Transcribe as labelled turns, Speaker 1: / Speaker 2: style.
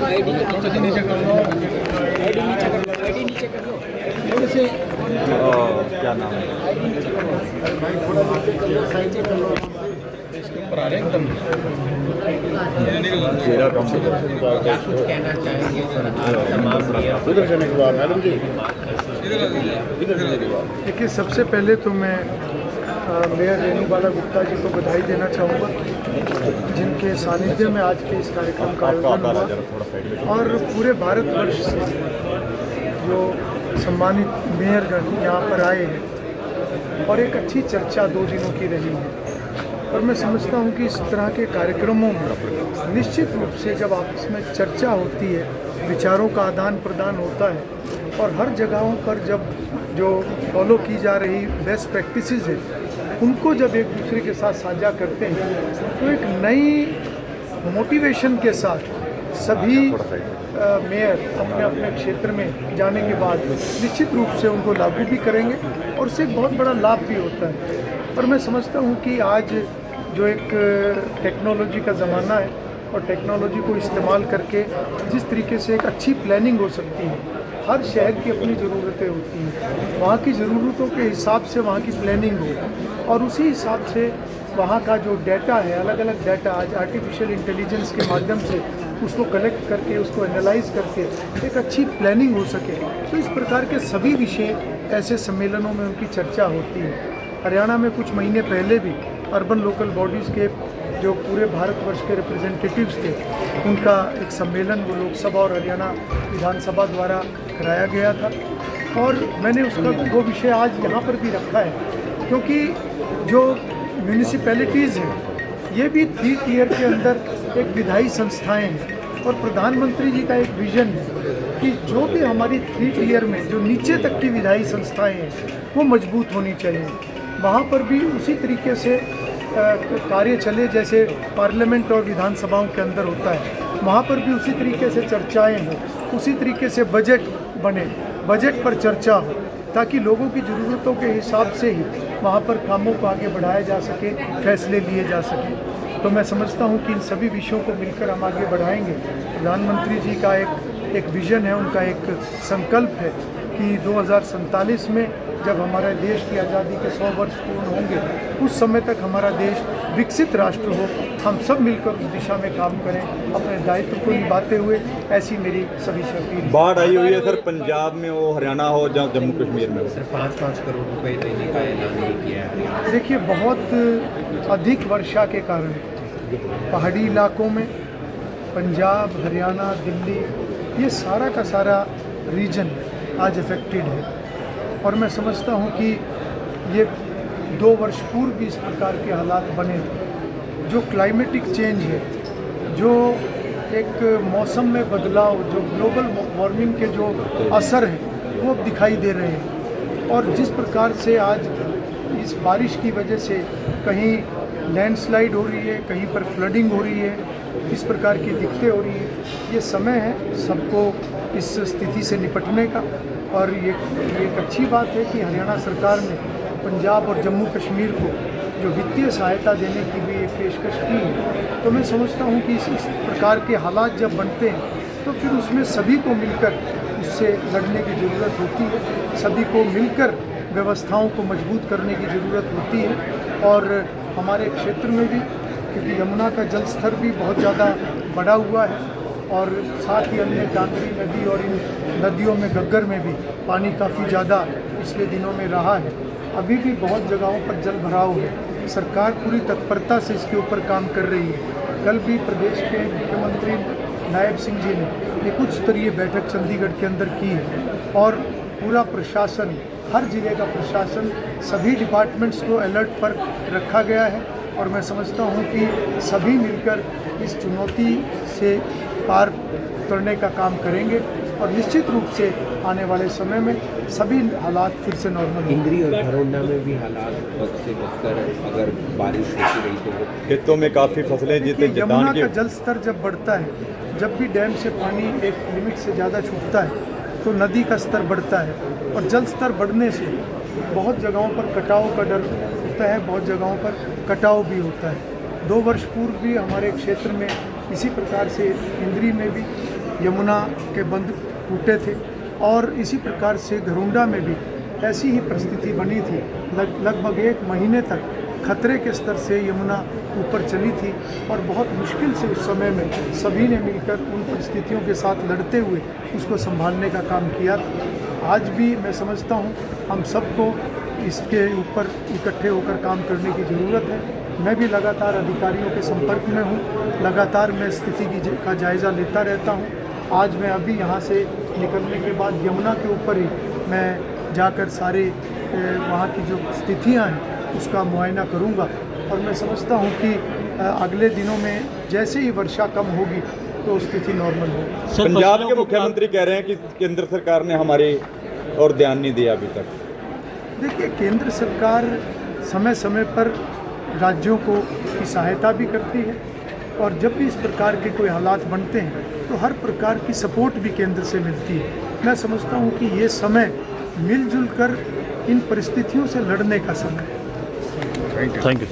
Speaker 1: क्या नाम है?
Speaker 2: क्या कुछ कहना चाहेंगे सर आज तमाम
Speaker 3: देखिए, सबसे पहले तो मैं मेयर रेणुबाला गुप्ता जी को बधाई देना चाहूँगा, जिनके सानिध्य में आज के इस कार्यक्रम का आयोजन हुआ और पूरे भारतवर्ष से जो सम्मानित मेयरगण यहाँ पर आए हैं और एक अच्छी चर्चा 2 दिनों की रही है। और मैं समझता हूँ कि इस तरह के कार्यक्रमों में निश्चित रूप से जब आपस में चर्चा होती है, विचारों का आदान प्रदान होता है और हर जगहों पर जब जो फॉलो की जा रही बेस्ट प्रैक्टिसेस है उनको जब एक दूसरे के साथ साझा करते हैं तो एक नई मोटिवेशन के साथ सभी मेयर अपने अपने क्षेत्र में जाने के बाद निश्चित रूप से उनको लागू भी करेंगे और उससे एक बहुत बड़ा लाभ भी होता है। और मैं समझता हूँ कि आज जो एक टेक्नोलॉजी का ज़माना है और टेक्नोलॉजी को इस्तेमाल करके जिस तरीके से एक अच्छी प्लानिंग हो सकती है, हर शहर की अपनी ज़रूरतें होती हैं, वहाँ की ज़रूरतों के हिसाब से वहाँ की प्लानिंग हो और उसी हिसाब से वहाँ का जो डाटा है, अलग अलग डाटा आज आर्टिफिशियल इंटेलिजेंस के माध्यम से उसको कलेक्ट करके उसको एनालाइज करके एक अच्छी प्लानिंग हो सके। तो इस प्रकार के सभी विषय ऐसे सम्मेलनों में उनकी चर्चा होती है। हरियाणा में कुछ महीने पहले भी अर्बन लोकल बॉडीज़ के जो पूरे भारतवर्ष के रिप्रेजेंटेटिव्स थे उनका एक सम्मेलन वो लोकसभा और हरियाणा विधानसभा द्वारा कराया गया था और मैंने उसका वो विषय आज यहाँ पर भी रखा है, क्योंकि जो म्यूनिसिपैलिटीज़ हैं ये भी 3 टियर के अंदर एक विधायी संस्थाएं हैं और प्रधानमंत्री जी का एक विज़न है कि जो भी हमारी 3 टियर में जो नीचे तक की विधायी संस्थाएं हैं वो मजबूत होनी चाहिए। वहाँ पर भी उसी तरीके से कार्य चले जैसे पार्लियामेंट और विधानसभाओं के अंदर होता है, वहाँ पर भी उसी तरीके से चर्चाएं हो, उसी तरीके से बजट बने, बजट पर चर्चा हो ताकि लोगों की ज़रूरतों के हिसाब से ही वहाँ पर कामों को आगे बढ़ाया जा सके, फैसले लिए जा सके। तो मैं समझता हूँ कि इन सभी विषयों को मिलकर हम आगे बढ़ाएंगे। प्रधानमंत्री जी का एक विज़न है, उनका एक संकल्प है कि 2047 में जब हमारे देश की आज़ादी के 100 वर्ष पूर्ण होंगे उस समय तक हमारा देश विकसित राष्ट्र हो। हम सब मिलकर उस दिशा में काम करें, अपने दायित्व को निभाते हुए। ऐसी मेरी सभी से अपील।
Speaker 1: बाढ़ आई हुई है सर, पंजाब में हो, हरियाणा हो, जम्मू कश्मीर में हो।
Speaker 2: सर 5-5 करोड़ रुपए देने का ऐलान नहीं किया है।
Speaker 3: देखिए, बहुत अधिक वर्षा के कारण पहाड़ी इलाकों में पंजाब, हरियाणा, दिल्ली, ये सारा का सारा रीजन आज अफेक्टेड है और मैं समझता हूँ कि ये 2 वर्ष पूर्व भी इस प्रकार के हालात बने थे। जो क्लाइमेटिक चेंज है, जो एक मौसम में बदलाव, जो ग्लोबल वार्मिंग के जो असर हैं वो अब दिखाई दे रहे हैं और जिस प्रकार से आज इस बारिश की वजह से कहीं लैंडस्लाइड हो रही है, कहीं पर फ्लडिंग हो रही है, इस प्रकार की दिक्कतें हो रही है। ये समय है सबको इस स्थिति से निपटने का और ये एक अच्छी बात है कि हरियाणा सरकार ने पंजाब और जम्मू कश्मीर को जो वित्तीय सहायता देने की भी एक पेशकश की है। तो मैं समझता हूँ कि इस प्रकार के हालात जब बनते हैं तो फिर उसमें सभी को मिलकर उससे लड़ने की ज़रूरत होती है, सभी को मिलकर व्यवस्थाओं को मजबूत करने की ज़रूरत होती है। और हमारे क्षेत्र में भी, क्योंकि यमुना का जल स्तर भी बहुत ज़्यादा बढ़ा हुआ है और साथ ही अन्य डांगरी नदी और इन नदियों में घग्गर में भी पानी काफ़ी ज़्यादा पिछले दिनों में रहा है। अभी भी बहुत जगहों पर जल भराव है। सरकार पूरी तत्परता से इसके ऊपर काम कर रही है। कल भी प्रदेश के मुख्यमंत्री नायब सिंह जी ने एक उच्च स्तरीय बैठक चंडीगढ़ के अंदर की है और पूरा प्रशासन, हर जिले का प्रशासन, सभी डिपार्टमेंट्स को अलर्ट पर रखा गया है और मैं समझता हूँ कि सभी मिलकर इस चुनौती से पार करने का काम करेंगे और निश्चित रूप से आने वाले समय में सभी हालात फिर से नॉर्मल होंगे।
Speaker 2: इंद्री और भरोंडा में भी हालात वक्त से बदतर अगर बारिश होती रही तो
Speaker 1: खेतों में काफ़ी फसलें जीते।
Speaker 3: यमुना का जल स्तर जब बढ़ता है, जब भी डैम से पानी एक लिमिट से ज़्यादा छूटता है तो नदी का स्तर बढ़ता है और जल स्तर बढ़ने से बहुत जगहों पर कटाव का डर होता है, बहुत जगहों पर कटाव भी होता है। 2 वर्ष पूर्व भी हमारे क्षेत्र में इसी प्रकार से इंद्री में भी यमुना के बंध टूटे थे और इसी प्रकार से घरुंडा में भी ऐसी ही परिस्थिति बनी थी। लगभग 1 महीने तक खतरे के स्तर से यमुना ऊपर चली थी और बहुत मुश्किल से उस समय में सभी ने मिलकर उन परिस्थितियों के साथ लड़ते हुए उसको संभालने का काम किया। आज भी मैं समझता हूँ हम सबको इसके ऊपर इकट्ठे होकर काम करने की ज़रूरत है। मैं भी लगातार अधिकारियों के संपर्क में हूँ, लगातार मैं स्थिति का जायज़ा लेता रहता हूँ। आज मैं अभी यहाँ से निकलने के बाद यमुना के ऊपर ही मैं जाकर सारे वहाँ की जो स्थितियाँ हैं उसका मुआयना करूँगा और मैं समझता हूँ कि अगले दिनों में जैसे ही वर्षा कम होगी तो स्थिति नॉर्मल होगी।
Speaker 1: पंजाब के मुख्यमंत्री कह रहे हैं कि केंद्र सरकार ने हमारी और ध्यान नहीं दिया अभी तक।
Speaker 3: देखिए, केंद्र सरकार समय समय पर राज्यों को की सहायता भी करती है और जब भी इस प्रकार के कोई हालात बनते हैं तो हर प्रकार की सपोर्ट भी केंद्र से मिलती है। मैं समझता हूँ कि ये समय मिलजुल कर इन परिस्थितियों से लड़ने का समय है।
Speaker 4: Thank you.